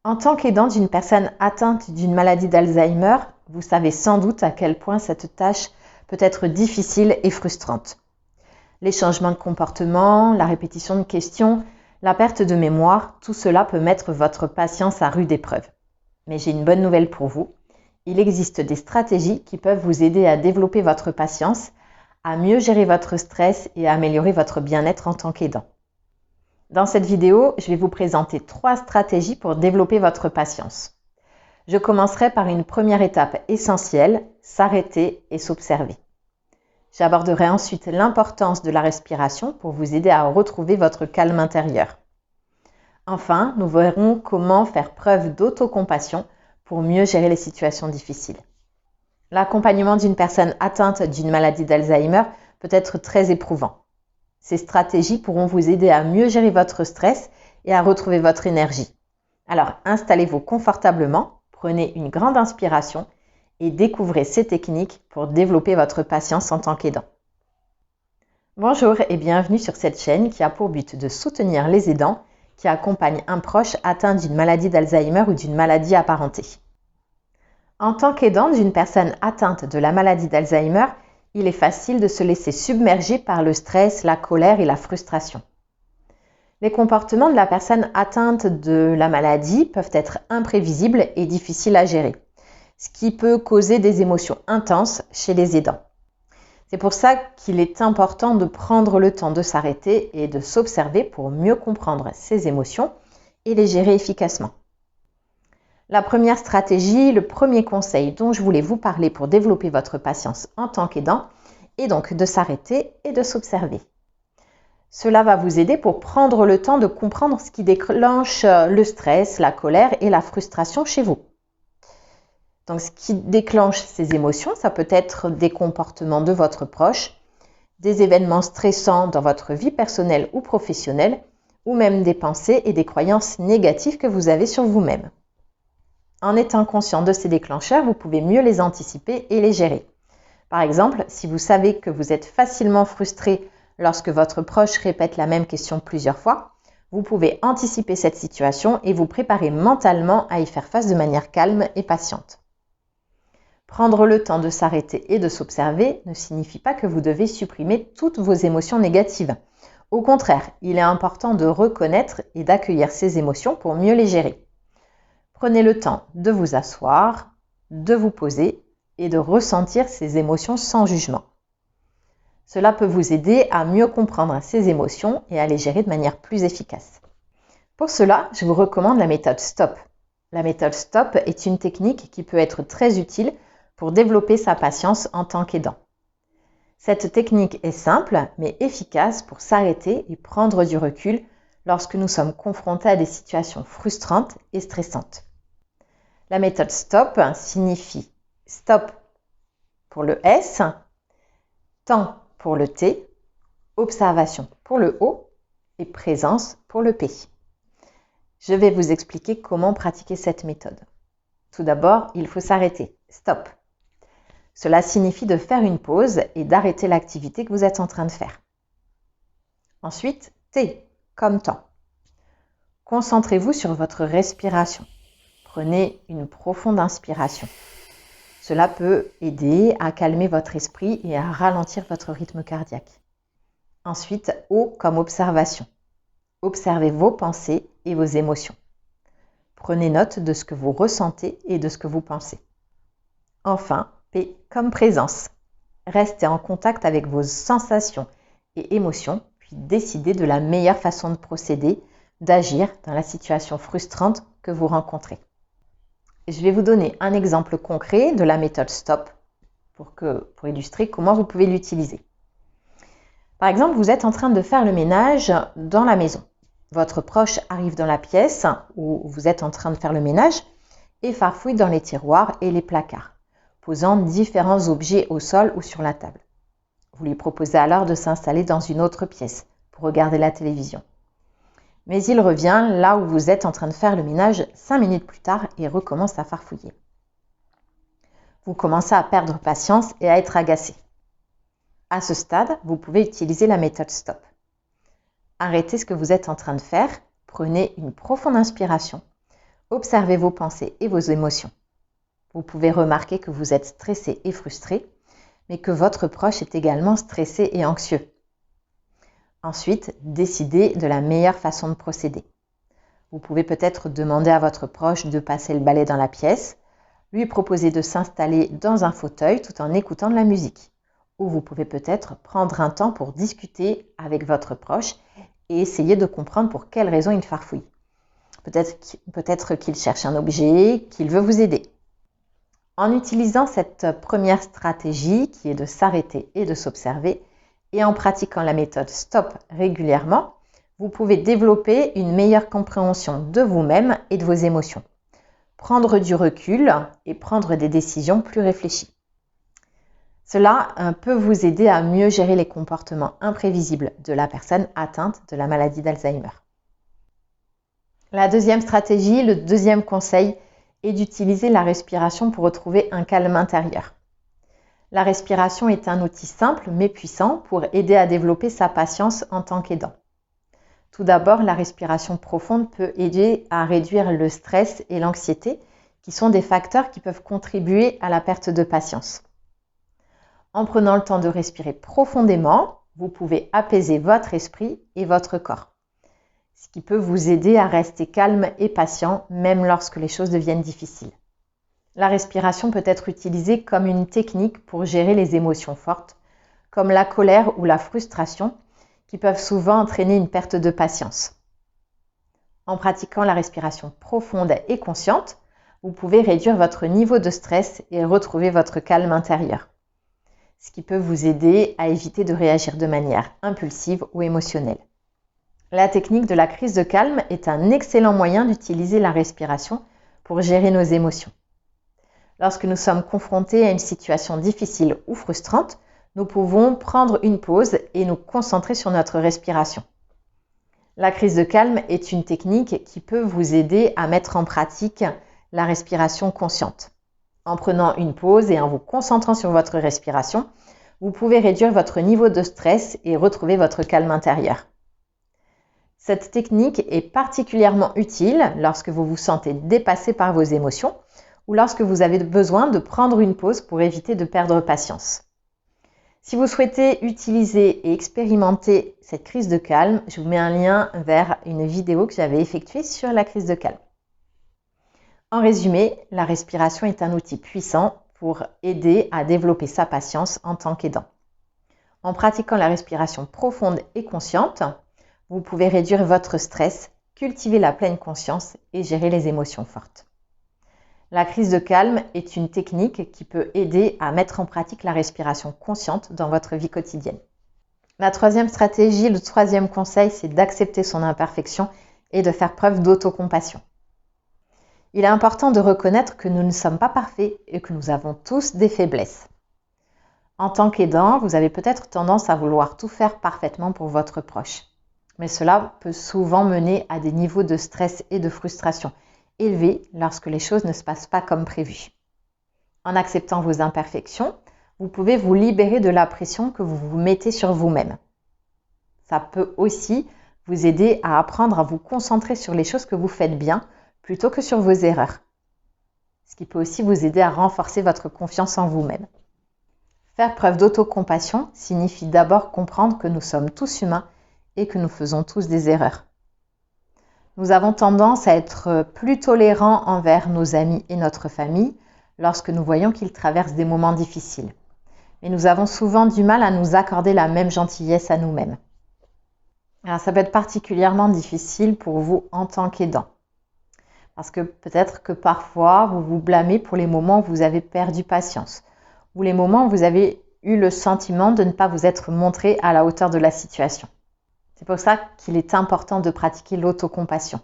En tant qu'aidant d'une personne atteinte d'une maladie d'Alzheimer, vous savez sans doute à quel point cette tâche peut être difficile et frustrante. Les changements de comportement, la répétition de questions, la perte de mémoire, tout cela peut mettre votre patience à rude épreuve. Mais j'ai une bonne nouvelle pour vous. Il existe des stratégies qui peuvent vous aider à développer votre patience, à mieux gérer votre stress et à améliorer votre bien-être en tant qu'aidant. Dans cette vidéo, je vais vous présenter 3 stratégies pour développer votre patience. Je commencerai par une première étape essentielle, s'arrêter et s'observer. J'aborderai ensuite l'importance de la respiration pour vous aider à retrouver votre calme intérieur. Enfin, nous verrons comment faire preuve d'autocompassion pour mieux gérer les situations difficiles. L'accompagnement d'une personne atteinte d'une maladie d'Alzheimer peut être très éprouvant. Ces stratégies pourront vous aider à mieux gérer votre stress et à retrouver votre énergie. Alors, installez-vous confortablement, prenez une grande inspiration et découvrez ces techniques pour développer votre patience en tant qu'aidant. Bonjour et bienvenue sur cette chaîne qui a pour but de soutenir les aidants qui accompagnent un proche atteint d'une maladie d'Alzheimer ou d'une maladie apparentée. En tant qu'aidant d'une personne atteinte de la maladie d'Alzheimer, il est facile de se laisser submerger par le stress, la colère et la frustration. Les comportements de la personne atteinte de la maladie peuvent être imprévisibles et difficiles à gérer, ce qui peut causer des émotions intenses chez les aidants. C'est pour ça qu'il est important de prendre le temps de s'arrêter et de s'observer pour mieux comprendre ses émotions et les gérer efficacement. La première stratégie, le premier conseil dont je voulais vous parler pour développer votre patience en tant qu'aidant est donc de s'arrêter et de s'observer. Cela va vous aider pour prendre le temps de comprendre ce qui déclenche le stress, la colère et la frustration chez vous. Donc, ce qui déclenche ces émotions, ça peut être des comportements de votre proche, des événements stressants dans votre vie personnelle ou professionnelle, ou même des pensées et des croyances négatives que vous avez sur vous-même. En étant conscient de ces déclencheurs, vous pouvez mieux les anticiper et les gérer. Par exemple, si vous savez que vous êtes facilement frustré lorsque votre proche répète la même question plusieurs fois, vous pouvez anticiper cette situation et vous préparer mentalement à y faire face de manière calme et patiente. Prendre le temps de s'arrêter et de s'observer ne signifie pas que vous devez supprimer toutes vos émotions négatives. Au contraire, il est important de reconnaître et d'accueillir ces émotions pour mieux les gérer. Prenez le temps de vous asseoir, de vous poser et de ressentir ces émotions sans jugement. Cela peut vous aider à mieux comprendre ces émotions et à les gérer de manière plus efficace. Pour cela, je vous recommande la méthode STOP. La méthode STOP est une technique qui peut être très utile pour développer sa patience en tant qu'aidant. Cette technique est simple mais efficace pour s'arrêter et prendre du recul lorsque nous sommes confrontés à des situations frustrantes et stressantes. La méthode STOP signifie stop pour le S, temps pour le T, observation pour le O et présence pour le P. Je vais vous expliquer comment pratiquer cette méthode. Tout d'abord, il faut s'arrêter. Stop. Cela signifie de faire une pause et d'arrêter l'activité que vous êtes en train de faire. Ensuite, T comme temps. Concentrez-vous sur votre respiration. Prenez une profonde inspiration. Cela peut aider à calmer votre esprit et à ralentir votre rythme cardiaque. Ensuite, O comme observation. Observez vos pensées et vos émotions. Prenez note de ce que vous ressentez et de ce que vous pensez. Enfin, P comme présence. Restez en contact avec vos sensations et émotions, puis décidez de la meilleure façon de procéder, d'agir dans la situation frustrante que vous rencontrez. Je vais vous donner un exemple concret de la méthode STOP pour illustrer comment vous pouvez l'utiliser. Par exemple, vous êtes en train de faire le ménage dans la maison. Votre proche arrive dans la pièce où vous êtes en train de faire le ménage et farfouille dans les tiroirs et les placards, posant différents objets au sol ou sur la table. Vous lui proposez alors de s'installer dans une autre pièce pour regarder la télévision. Mais il revient là où vous êtes en train de faire le ménage 5 minutes plus tard et recommence à farfouiller. Vous commencez à perdre patience et à être agacé. À ce stade, vous pouvez utiliser la méthode STOP. Arrêtez ce que vous êtes en train de faire, prenez une profonde inspiration, Observez vos pensées et vos émotions. Vous pouvez remarquer que vous êtes stressé et frustré, mais que votre proche est également stressé et anxieux. Ensuite, décidez de la meilleure façon de procéder. Vous pouvez peut-être demander à votre proche de passer le balai dans la pièce, lui proposer de s'installer dans un fauteuil tout en écoutant de la musique. Ou vous pouvez peut-être prendre un temps pour discuter avec votre proche et essayer de comprendre pour quelles raisons il farfouille. Peut-être qu'il cherche un objet, qu'il veut vous aider. En utilisant cette première stratégie qui est de s'arrêter et de s'observer, et en pratiquant la méthode STOP régulièrement, vous pouvez développer une meilleure compréhension de vous-même et de vos émotions. Prendre du recul et prendre des décisions plus réfléchies. Cela peut vous aider à mieux gérer les comportements imprévisibles de la personne atteinte de la maladie d'Alzheimer. La deuxième stratégie, le deuxième conseil, est d'utiliser la respiration pour retrouver un calme intérieur. La respiration est un outil simple mais puissant pour aider à développer sa patience en tant qu'aidant. Tout d'abord, la respiration profonde peut aider à réduire le stress et l'anxiété, qui sont des facteurs qui peuvent contribuer à la perte de patience. En prenant le temps de respirer profondément, vous pouvez apaiser votre esprit et votre corps, ce qui peut vous aider à rester calme et patient, même lorsque les choses deviennent difficiles. La respiration peut être utilisée comme une technique pour gérer les émotions fortes, comme la colère ou la frustration, qui peuvent souvent entraîner une perte de patience. En pratiquant la respiration profonde et consciente, vous pouvez réduire votre niveau de stress et retrouver votre calme intérieur, ce qui peut vous aider à éviter de réagir de manière impulsive ou émotionnelle. La technique de la crise de calme est un excellent moyen d'utiliser la respiration pour gérer nos émotions. Lorsque nous sommes confrontés à une situation difficile ou frustrante, nous pouvons prendre une pause et nous concentrer sur notre respiration. La crise de calme est une technique qui peut vous aider à mettre en pratique la respiration consciente. En prenant une pause et en vous concentrant sur votre respiration, vous pouvez réduire votre niveau de stress et retrouver votre calme intérieur. Cette technique est particulièrement utile lorsque vous vous sentez dépassé par vos émotions ou lorsque vous avez besoin de prendre une pause pour éviter de perdre patience. Si vous souhaitez utiliser et expérimenter cette crise de calme, je vous mets un lien vers une vidéo que j'avais effectuée sur la crise de calme. En résumé, la respiration est un outil puissant pour aider à développer sa patience en tant qu'aidant. En pratiquant la respiration profonde et consciente, vous pouvez réduire votre stress, cultiver la pleine conscience et gérer les émotions fortes. La crise de calme est une technique qui peut aider à mettre en pratique la respiration consciente dans votre vie quotidienne. La troisième stratégie, le troisième conseil, c'est d'accepter son imperfection et de faire preuve d'autocompassion. Il est important de reconnaître que nous ne sommes pas parfaits et que nous avons tous des faiblesses. En tant qu'aidant, vous avez peut-être tendance à vouloir tout faire parfaitement pour votre proche. Mais cela peut souvent mener à des niveaux de stress et de frustration élevés lorsque les choses ne se passent pas comme prévu. En acceptant vos imperfections, vous pouvez vous libérer de la pression que vous vous mettez sur vous-même. Ça peut aussi vous aider à apprendre à vous concentrer sur les choses que vous faites bien plutôt que sur vos erreurs. Ce qui peut aussi vous aider à renforcer votre confiance en vous-même. Faire preuve d'autocompassion signifie d'abord comprendre que nous sommes tous humains et que nous faisons tous des erreurs. Nous avons tendance à être plus tolérants envers nos amis et notre famille lorsque nous voyons qu'ils traversent des moments difficiles. Mais nous avons souvent du mal à nous accorder la même gentillesse à nous-mêmes. Alors, ça peut être particulièrement difficile pour vous en tant qu'aidant. Parce que peut-être que parfois, vous vous blâmez pour les moments où vous avez perdu patience ou les moments où vous avez eu le sentiment de ne pas vous être montré à la hauteur de la situation. C'est pour ça qu'il est important de pratiquer l'autocompassion.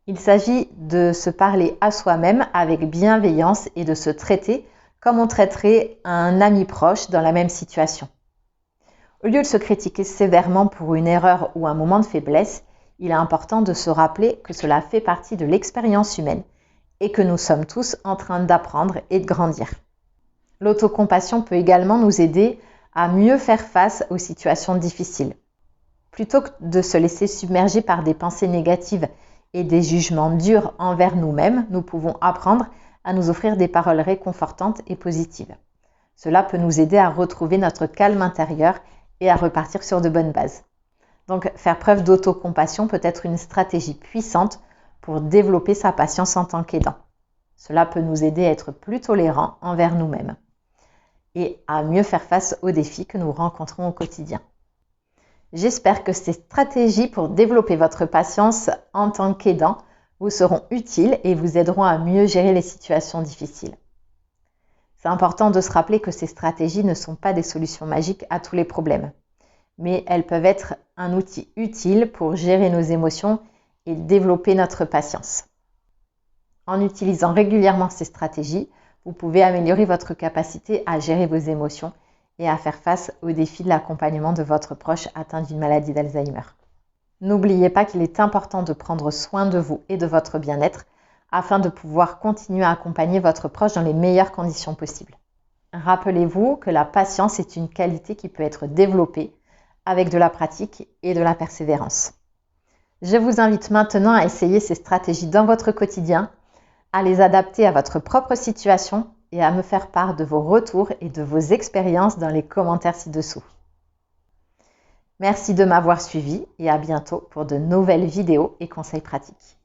Il s'agit de se parler à soi-même avec bienveillance et de se traiter comme on traiterait un ami proche dans la même situation. Au lieu de se critiquer sévèrement pour une erreur ou un moment de faiblesse, il est important de se rappeler que cela fait partie de l'expérience humaine et que nous sommes tous en train d'apprendre et de grandir. L'autocompassion peut également nous aider à mieux faire face aux situations difficiles. Plutôt que de se laisser submerger par des pensées négatives et des jugements durs envers nous-mêmes, nous pouvons apprendre à nous offrir des paroles réconfortantes et positives. Cela peut nous aider à retrouver notre calme intérieur et à repartir sur de bonnes bases. Donc, faire preuve d'autocompassion peut être une stratégie puissante pour développer sa patience en tant qu'aidant. Cela peut nous aider à être plus tolérants envers nous-mêmes et à mieux faire face aux défis que nous rencontrons au quotidien. J'espère que ces stratégies pour développer votre patience en tant qu'aidant vous seront utiles et vous aideront à mieux gérer les situations difficiles. C'est important de se rappeler que ces stratégies ne sont pas des solutions magiques à tous les problèmes, mais elles peuvent être un outil utile pour gérer nos émotions et développer notre patience. En utilisant régulièrement ces stratégies, vous pouvez améliorer votre capacité à gérer vos émotions et à faire face aux défis de l'accompagnement de votre proche atteint d'une maladie d'Alzheimer. N'oubliez pas qu'il est important de prendre soin de vous et de votre bien-être afin de pouvoir continuer à accompagner votre proche dans les meilleures conditions possibles. Rappelez-vous que la patience est une qualité qui peut être développée avec de la pratique et de la persévérance. Je vous invite maintenant à essayer ces stratégies dans votre quotidien, à les adapter à votre propre situation et à me faire part de vos retours et de vos expériences dans les commentaires ci-dessous. Merci de m'avoir suivi et à bientôt pour de nouvelles vidéos et conseils pratiques.